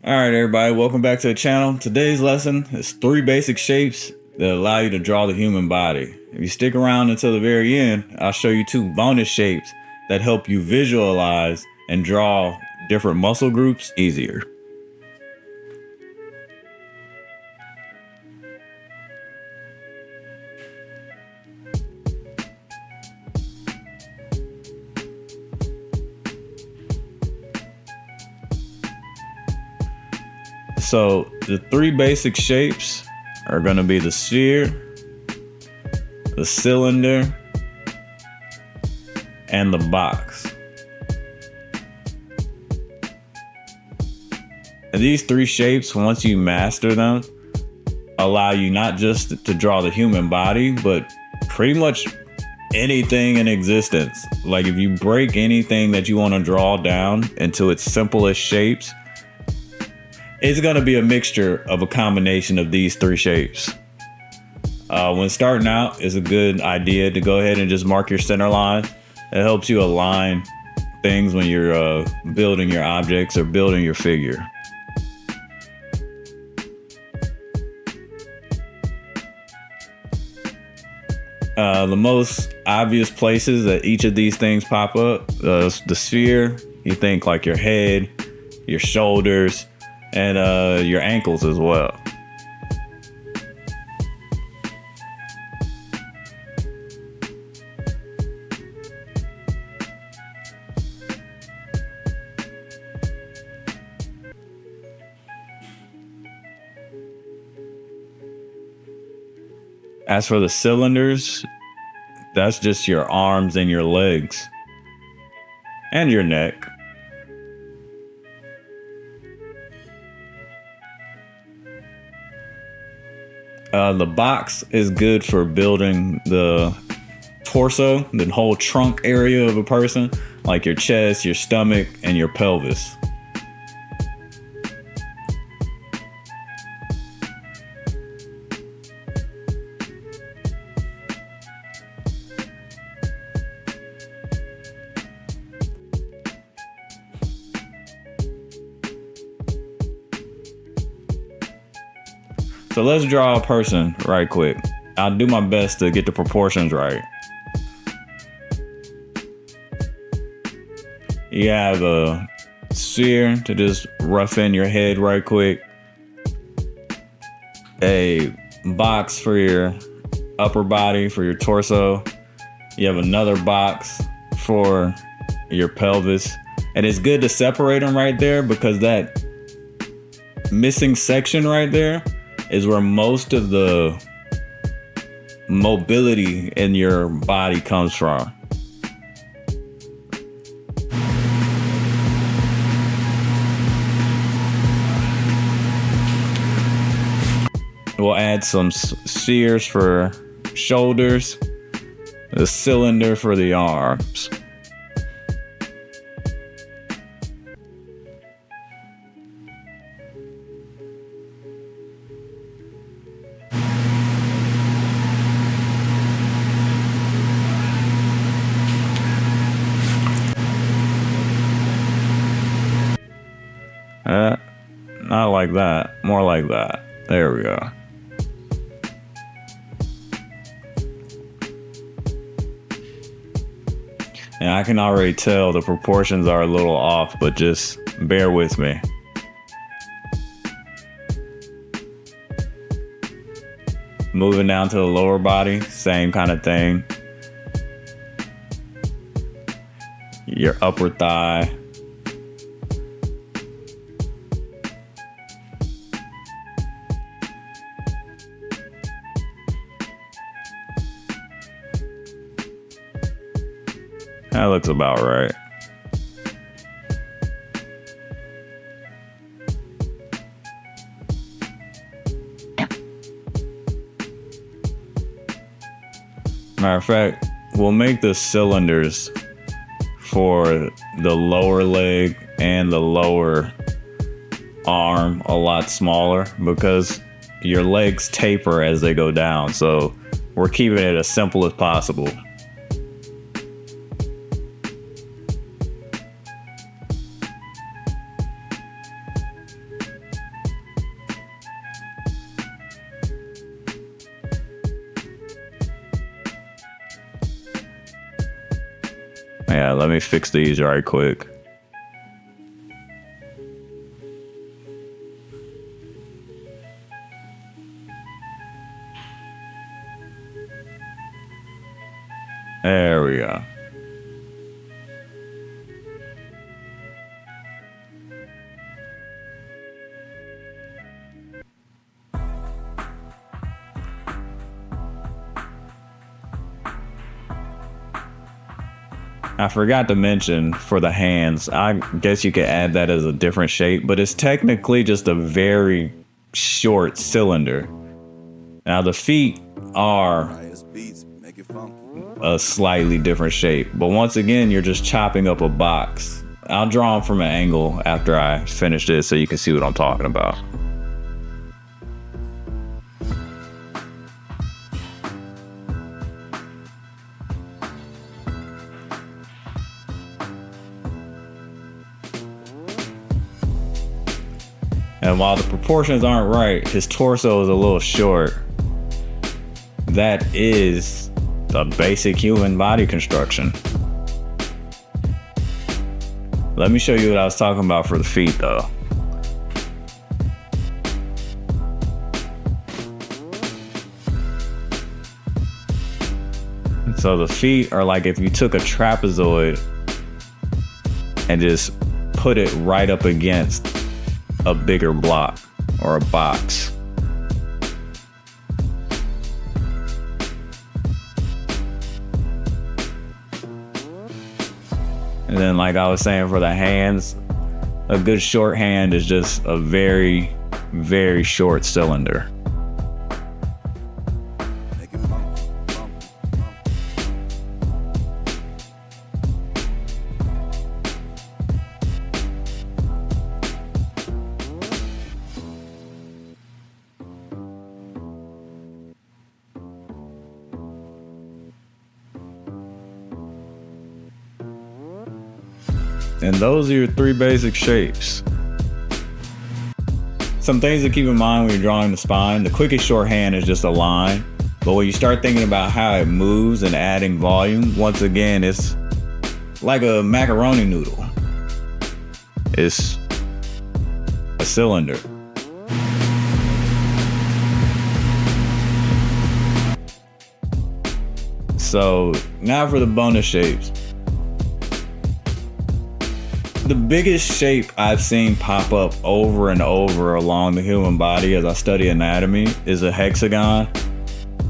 All right, everybody, welcome back to the channel. Today's lesson is 3 basic shapes that allow you to draw the human body. If you stick around until the very end, I'll show you 2 bonus shapes that help you visualize and draw different muscle groups easier. So the 3 basic shapes are going to be the sphere, the cylinder, and the box. And these 3 shapes, once you master them, allow you not just to draw the human body, but pretty much anything in existence. Like if you break anything that you want to draw down into its simplest shapes, it's going to be a mixture of a combination of these 3 shapes. When starting out, it's a good idea to go ahead and just mark your center line. It helps you align things when you're building your objects or building your figure. The most obvious places that each of these things pop up, the sphere, you think like your head, your shoulders, and your ankles as well. As for the cylinders, that's just your arms and your legs and your neck. The box is good for building the torso, the whole trunk area of a person, like your chest, your stomach, and your pelvis. So let's draw a person right quick. I'll do my best to get the proportions right. You have a sphere to just rough in your head right quick. A box for your upper body, for your torso. You have another box for your pelvis. And it's good to separate them right there because that missing section right there is where most of the mobility in your body comes from. We'll add some spheres for shoulders, the cylinder for the arms. Not like that, more like that. There we go. And I can already tell the proportions are a little off, but just bear with me. Moving down to the lower body, same kind of thing. Your upper thigh. That looks about right. Matter of fact, we'll make the cylinders for the lower leg and the lower arm a lot smaller because your legs taper as they go down. So we're keeping it as simple as possible. Yeah, let me fix these right quick. There we go. I forgot to mention for the hands, I guess you could add that as a different shape, but it's technically just a very short cylinder. Now the feet are a slightly different shape, but once again, you're just chopping up a box. I'll draw them from an angle after I finish this so you can see what I'm talking about. And while the proportions aren't right, his torso is a little short. That is the basic human body construction. Let me show you what I was talking about for the feet though. So the feet are like if you took a trapezoid and just put it right up against a bigger block or a box. And then like I was saying for the hands, a good short hand is just a very, very short cylinder. And those are your three basic shapes. Some things to keep in mind when you're drawing the spine. The quickest shorthand is just a line. But when you start thinking about how it moves and adding volume, once again, it's like a macaroni noodle. It's a cylinder. So now for the bonus shapes. The biggest shape I've seen pop up over and over along the human body as I study anatomy is a hexagon.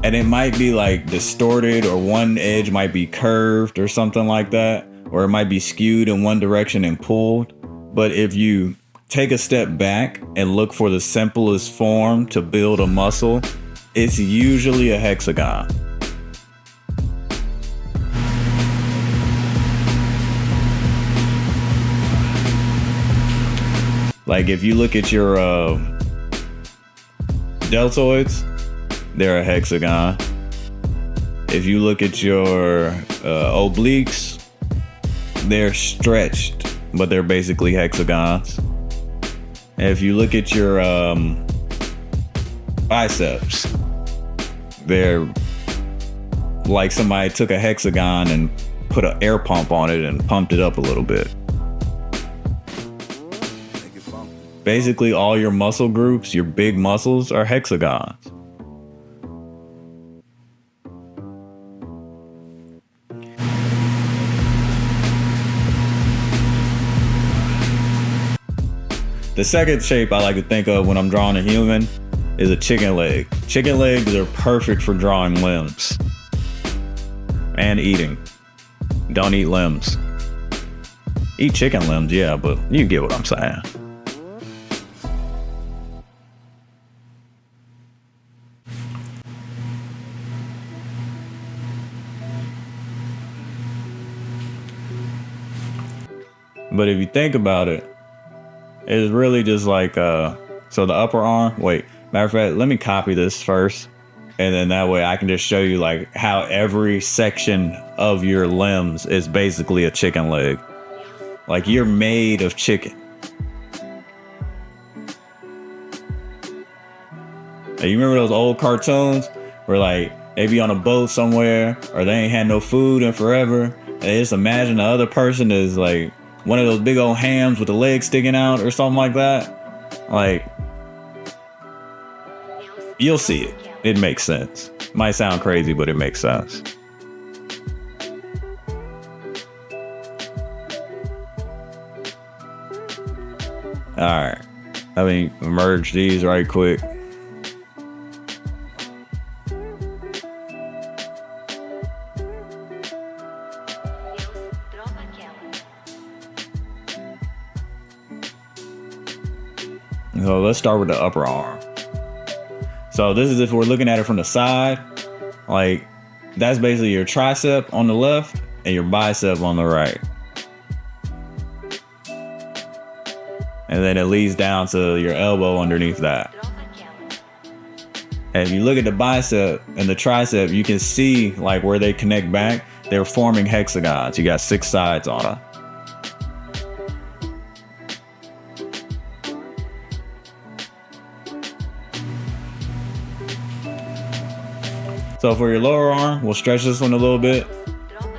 And it might be like distorted, or one edge might be curved or something like that, or it might be skewed in one direction and pulled. But if you take a step back and look for the simplest form to build a muscle, it's usually a hexagon. Like if you look at your deltoids, they're a hexagon. If you look at your obliques, they're stretched, but they're basically hexagons. And if you look at your biceps, they're like somebody took a hexagon and put an air pump on it and pumped it up a little bit. Basically, all your muscle groups, your big muscles, are hexagons. The second shape I like to think of when I'm drawing a human is a chicken leg. Chicken legs are perfect for drawing limbs and eating. Don't eat limbs. Eat chicken limbs, yeah, but you get what I'm saying. But if you think about it, it's really just like, so the upper arm, wait, matter of fact, let me copy this first. And then that way I can just show you like how every section of your limbs is basically a chicken leg. Like you're made of chicken. Hey, you remember those old cartoons where like they be on a boat somewhere or they ain't had no food in forever And just imagine the other person is like one of those big old hams with the legs sticking out or something like that. Like, you'll see it. It makes sense. Might sound crazy, but it makes sense. Alright. Let me merge these right quick. So let's start with the upper arm. So this is if we're looking at it from the side. Like, that's basically your tricep on the left and your bicep on the right. And then it leads down to your elbow underneath that. And if you look at the bicep and the tricep, you can see like where they connect back. They're forming hexagons. You got 6 sides on it. So for your lower arm, we'll stretch this one a little bit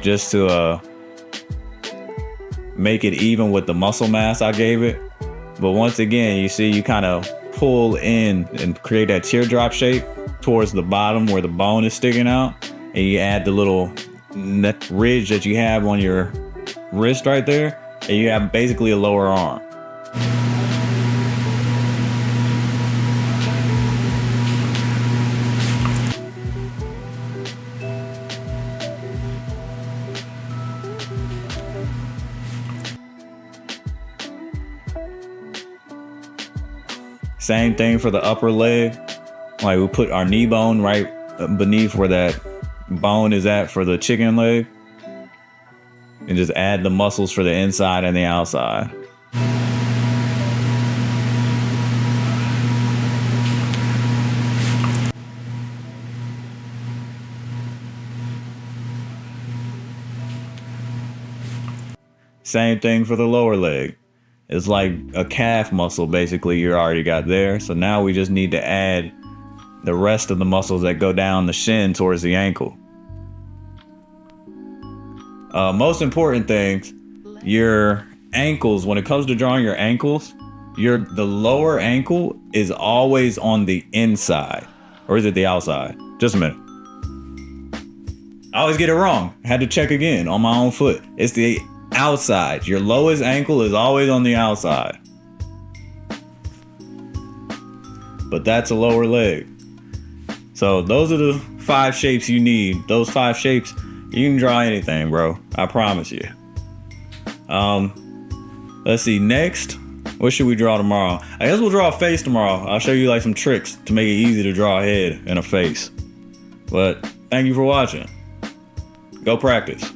just to make it even with the muscle mass I gave it. But once again, you see you kind of pull in and create that teardrop shape towards the bottom where the bone is sticking out. And you add the little ridge that you have on your wrist right there. And you have basically a lower arm. Same thing for the upper leg. Like, we put our knee bone right beneath where that bone is at for the chicken leg. And just add the muscles for the inside and the outside. Same thing for the lower leg. It's like a calf muscle, basically, you already got there. So now we just need to add the rest of the muscles that go down the shin towards the ankle. Most important things, your ankles, when it comes to drawing your ankles, the lower ankle is always on the inside. Or is it the outside? Just a minute. I always get it wrong. I had to check again on my own foot. It's the outside. Your lowest ankle is always on the outside. But that's a lower leg. So those are the 5 shapes you need. Those 5 shapes, you can draw anything, bro. I promise you. Let's see. Next, what should we draw tomorrow? I guess we'll draw a face tomorrow. I'll show you like some tricks to make it easy to draw a head and a face. But thank you for watching. Go practice.